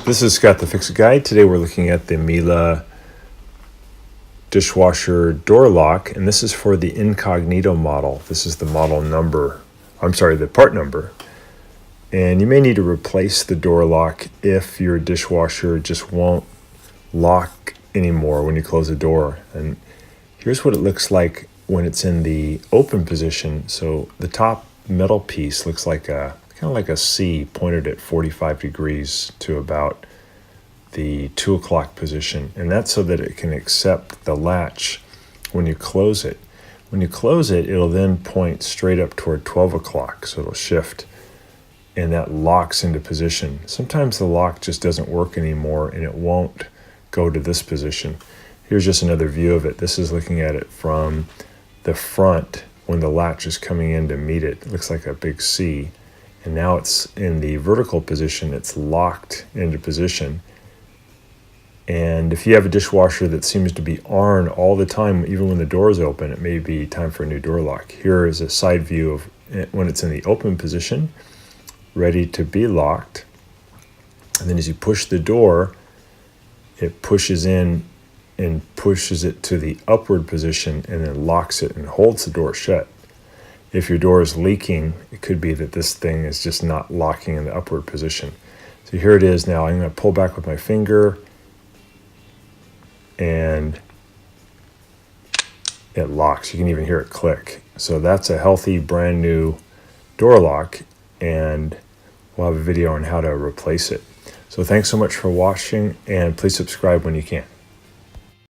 This is Scott the Fix-It Guy. Today we're looking at the Miele Dishwasher door lock, and this is for the incognito model. This is the model number, the part number. And you may need to replace the door lock if your dishwasher just won't lock anymore when you close the door. And here's what it looks like when it's in the open position. So the top metal piece looks like kind of like a C pointed at 45 degrees to about the 2 o'clock position. And that's so that it can accept the latch when you close it. When you close it, it'll then point straight up toward 12 o'clock. So it'll shift and that locks into position. Sometimes the lock just doesn't work anymore and it won't go to this position. Here's just another view of it. This is looking at it from the front when the latch is coming in to meet it. It looks like a big C. And now it's in the vertical position. It's locked into position. And if you have a dishwasher that seems to be on all the time, even when the door is open, it may be time for a new door lock. Here is a side view of it when it's in the open position, ready to be locked. And then as you push the door, it pushes in and pushes it to the upward position and then locks it and holds the door shut. If your door is leaking, it could be that this thing is just not locking in the upward position. So here it is now. I'm going to pull back with my finger and it locks. You can even hear it click. So that's a healthy brand new door lock, and we'll have a video on how to replace it. So thanks so much for watching, and please subscribe when you can.